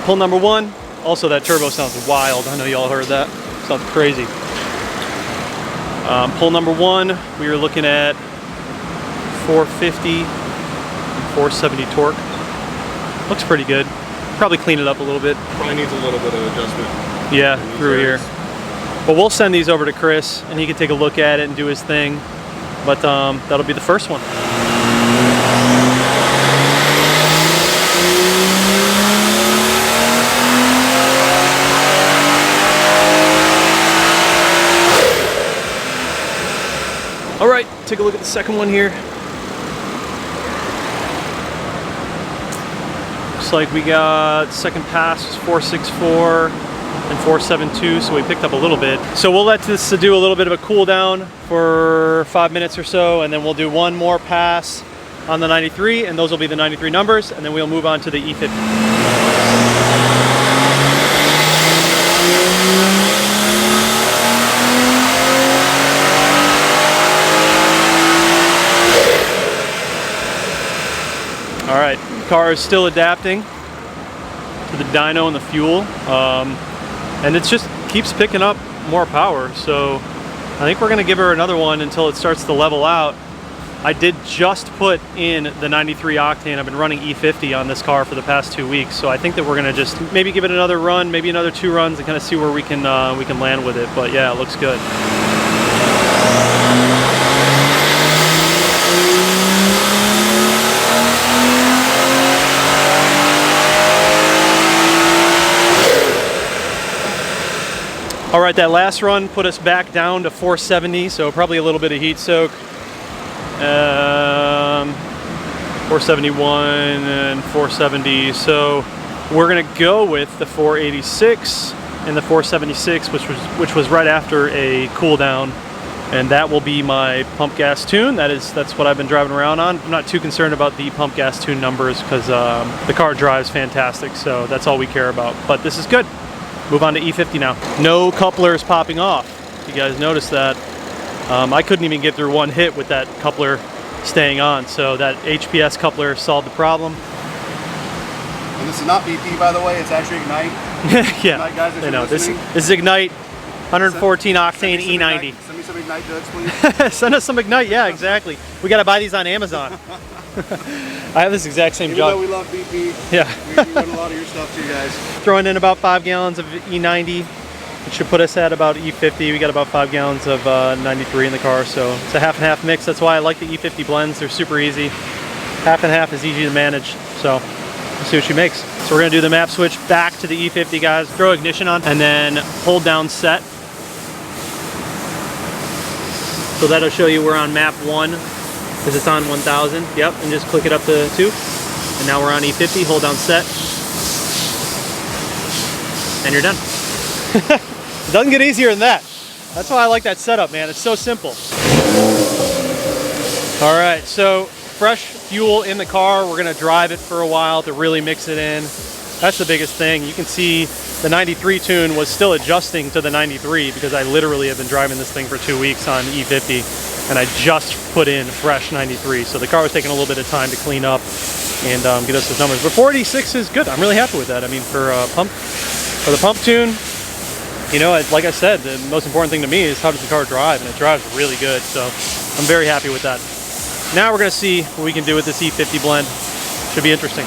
pull number 1. Also, that turbo sounds wild. I know y'all heard that. Sounds crazy. Pull number 1, we were looking at 450, 470 torque. Looks pretty good. Probably clean it up a little bit. Probably needs a little bit of adjustment. Yeah, through here. But we'll send these over to Chris, and he can take a look at it and do his thing. But that'll be the first one. All right, take a look at the second one here. Looks like we got second pass was 464 and 472, so we picked up a little bit. So we'll let this do a little bit of a cool down for 5 minutes or so, and then we'll do one more pass on the 93, and those will be the 93 numbers, and then we'll move on to the E50. All right, the car is still adapting to the dyno and the fuel, and it just keeps picking up more power. So I think we're gonna give her another one until it starts to level out. I did just put in the 93 octane. I've been running E50 on this car for the past 2 weeks, so I think that we're gonna just maybe give it another run, maybe another 2 runs, and kind of see where we can land with it. But yeah, it looks good. All right, that last run put us back down to 470, so probably a little bit of heat soak. 471 and 470. So we're gonna go with the 486 and the 476, which was right after a cool down, and that will be my pump gas tune. That's what I've been driving around on. I'm not too concerned about the pump gas tune numbers because the car drives fantastic, so that's all we care about. But this is good. Move on to E50 now. No couplers popping off. You guys noticed that? I couldn't even get through one hit with that coupler staying on, so that HPS coupler solved the problem. And this is not BP, by the way, it's actually Ignite. Yeah, Ignite, guys, I know. This is Ignite 114 octane E90. Send me some Ignite goods, please. Send us some Ignite, yeah, exactly. We gotta buy these on Amazon. I have this exact same jug. Even though we love BP, yeah. we run a lot of your stuff too, guys. Throwing in about 5 gallons of E90. It should put us at about E50. We got about 5 gallons of 93 in the car, so it's a half and half mix. That's why I like the E50 blends. They're super easy. Half and half is easy to manage, so let's see what she makes. So we're gonna do the map switch back to the E50, guys. Throw ignition on and then hold down set. So that'll show you we're on map 1 because it's on 1000. Yep, and just click it up to 2. And now we're on E50, hold down set. And you're done. It doesn't get easier than that. That's why I like that setup, man. It's so simple. All right, so fresh fuel in the car. We're gonna drive it for a while to really mix it in. That's the biggest thing. You can see the 93 tune was still adjusting to the 93 because I literally have been driving this thing for 2 weeks on E50, and I just put in fresh 93. So the car was taking a little bit of time to clean up and get us those numbers. But 486 is good. I'm really happy with that. I mean, for the pump tune, you know, like I said, the most important thing to me is how does the car drive, and it drives really good. So I'm very happy with that. Now we're gonna see what we can do with this E50 blend. Should be interesting.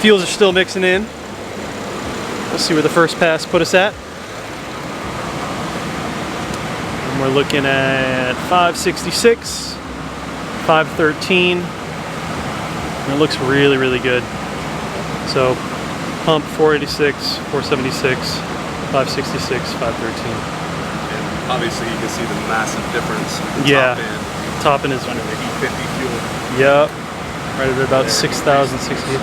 Fuels are still mixing in. Let's see where the first pass put us at. And we're looking at 566, 513. And it looks really, really good. So pump 486, 476, 566, 513. And obviously you can see the massive difference. Yeah, top end is under the E50 fuel. Yep, right at about 6,060.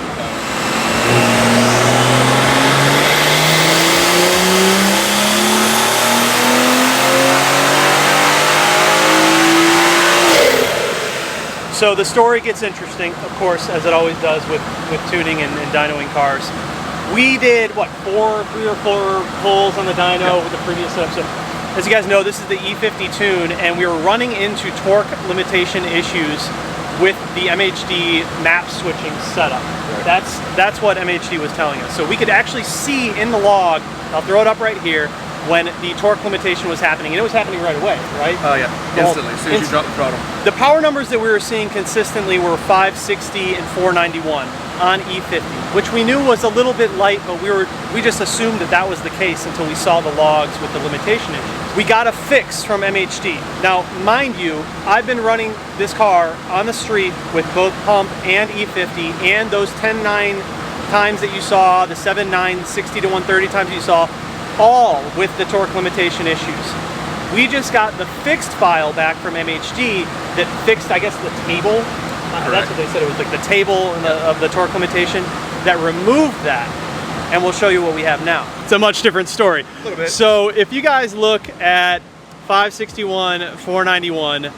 So the story gets interesting, of course, as it always does with tuning and dynoing cars. We did, what, 3 or 4 pulls on the dyno with the previous setup. So, as you guys know, this is the E50 tune, and we were running into torque limitation issues with the MHD map switching setup. Right. That's what MHD was telling us. So we could actually see in the log, I'll throw it up right here, when the torque limitation was happening, and it was happening right away, right? Oh yeah, instantly, as soon as you drop the throttle. The power numbers that we were seeing consistently were 560 and 491 on E50, which we knew was a little bit light, but we just assumed that that was the case until we saw the logs with the limitation issues. We got a fix from MHD. Now, mind you, I've been running this car on the street with both pump and E50, and those 10.9 times that you saw, the 7.9, 60 to 130 times you saw, all with the torque limitation issues. We just got the fixed file back from MHD that fixed, I guess, the table. That's what they said. It was like the table of the torque limitation that removed that. And we'll show you what we have now. It's a much different story. A little bit. So if you guys look at 561, 491,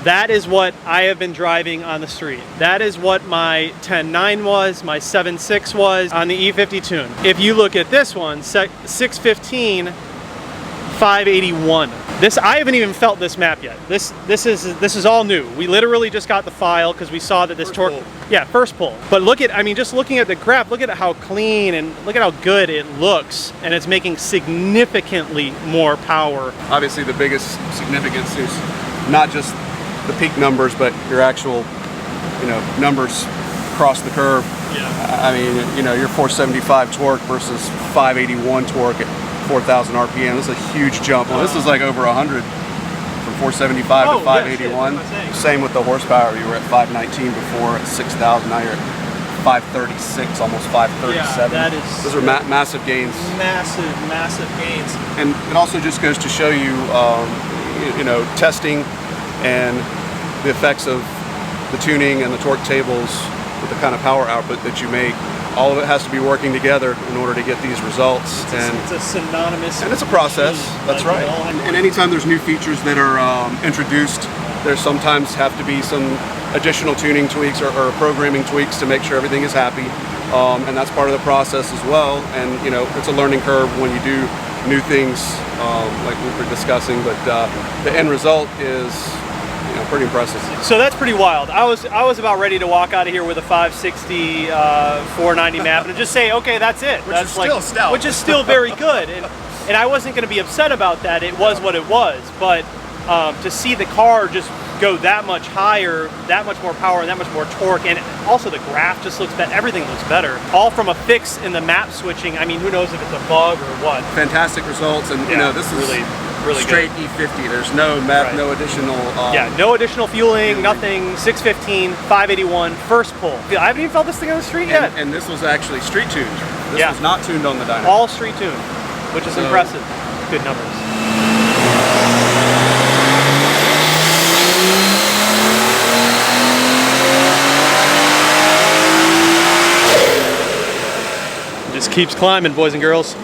that is what I have been driving on the street. That is what my 10.9 was, my 7.6 was on the E50 tune. If you look at this one, 615, 581. This, I haven't even felt this map yet. This is all new. We literally just got the file because we saw that this torque, yeah, first pull. But look at, I mean, just looking at the graph, look at how clean and look at how good it looks, and it's making significantly more power. Obviously, the biggest significance is not just the peak numbers, but your actual, numbers across the curve. Yeah. I mean, your 475 torque versus 581 torque at 4,000 RPM. This is a huge jump. Well, this is like over 100 from 475 to 581. Yeah, Same with the horsepower. You were at 519 before, at 6,000. Now you're at 536, almost 537. Yeah, that is. Those are massive gains. Massive gains. And it also just goes to show you, testing and the effects of the tuning and the torque tables with the kind of power output that you make. All of it has to be working together in order to get these results. It's a synonymous. And it's a process. That's right. And anytime there's new features that are introduced, there sometimes have to be some additional tuning tweaks or programming tweaks to make sure everything is happy. And that's part of the process as well. And it's a learning curve when you do new things like we were discussing. But the end result is pretty impressive. So that's pretty wild. I was about ready to walk out of here with a 560, 490 map and just say, okay, that's it. Which is still stout. Which is still very good. And I wasn't going to be upset about that. It was what it was. But to see the car just go that much higher, that much more power, and that much more torque, and also the graph just looks better. Everything looks better. All from a fix in the map switching. I mean, who knows if it's a bug or what. Fantastic results, and this is really straight good. E50. There's no map, no additional. No additional fueling, nothing. 615, 581, first pull. I haven't even felt this thing on the street yet. And this was actually street tuned. This was not tuned on the dyno. All street tuned, which is impressive. Good numbers. Just keeps climbing, boys and girls.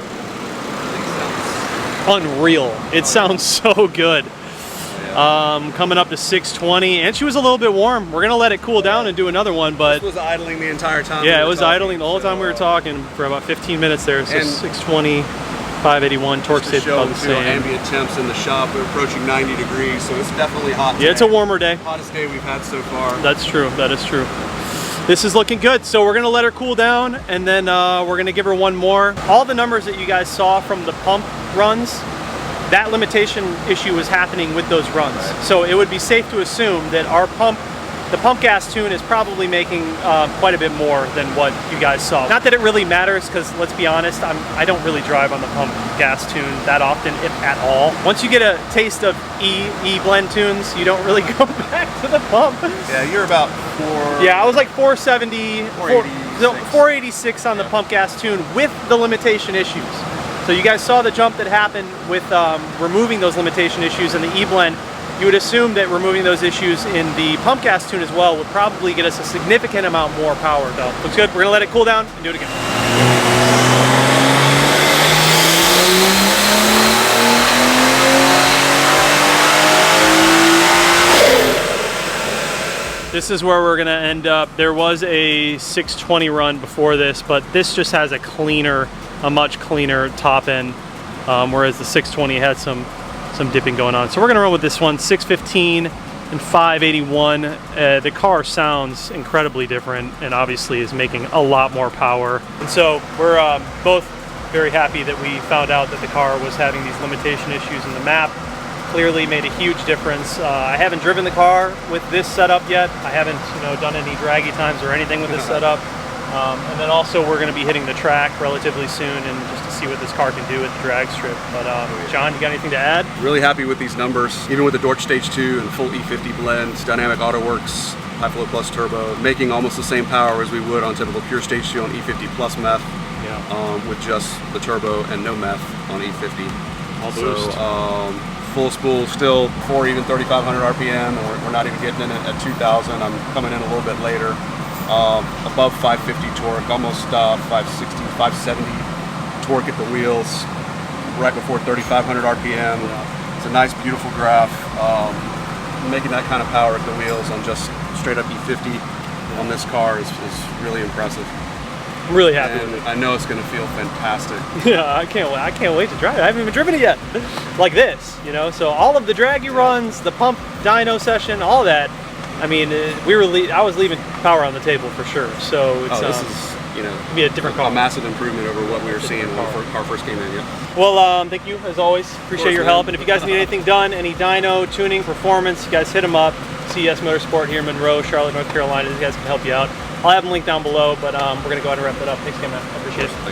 Unreal. It sounds so good. Coming up to 620, and she was a little bit warm. We're gonna let it cool down and do another one, but this was idling the entire time. Yeah, it was idling the whole time we were talking for about 15 minutes there. So 620, 581, torque stayed about the same. Ambient temps in the shop. We're approaching 90 degrees, so it's definitely hot today. Yeah, it's a warmer day. Hottest day we've had so far. That's true. That is true. This is looking good, so we're gonna let her cool down, and then we're gonna give her one more. All the numbers that you guys saw from the pump runs, that limitation issue was happening with those runs. Right. So it would be safe to assume that the pump gas tune is probably making quite a bit more than what you guys saw. Not that it really matters, because let's be honest, I don't really drive on the pump gas tune that often, if at all. Once you get a taste of E blend tunes, you don't really go back to the pump. Yeah, you're about 4. Yeah, I was like 470, 486 on the pump gas tune with the limitation issues. So you guys saw the jump that happened with removing those limitation issues in the E-blend. You would assume that removing those issues in the pump gas tune as well would probably get us a significant amount more power though. Looks good. We're gonna let it cool down and do it again. This is where we're gonna end up. There was a 620 run before this, but this just has a much cleaner top end, whereas the 620 had some dipping going on. So we're gonna run with this one, 615 and 581. The car sounds incredibly different and obviously is making a lot more power. And so we're both very happy that we found out that the car was having these limitation issues in the map. Clearly made a huge difference. I haven't driven the car with this setup yet. I haven't, done any draggy times or anything with this setup. And then also we're going to be hitting the track relatively soon, and just to see what this car can do at the drag strip. But John, you got anything to add? Really happy with these numbers, even with the Dorch Stage 2 and full E50 blend, dynamic auto works, high flow plus turbo, making almost the same power as we would on typical pure Stage 2 on E50 plus meth, with just the turbo and no meth on E50. All boost. So, full spool still for even 3,500 RPM, or we're not even getting in at 2,000. I'm coming in a little bit later. Above 550 torque, almost 560, 570 torque at the wheels, right before 3,500 RPM. It's a nice, beautiful graph. Making that kind of power at the wheels on just straight up E50 on this car is really impressive. I'm really happy and with it. I know it's going to feel fantastic. Yeah, I can't wait to drive it. I haven't even driven it yet. Like this, So all of the draggy runs, the pump dyno session, all that. I mean, I was leaving power on the table for sure. So it's this is be a different car. A massive improvement over what we were seeing when the car first came in. Yeah. Well, thank you as always. Appreciate your help. And if you guys need anything done, any dyno tuning, performance, you guys hit them up. CS Motorsport here in Monroe, Charlotte, North Carolina. These guys can help you out. I'll have them linked down below, but we're going to go ahead and wrap that up. Thanks again, man. I appreciate it.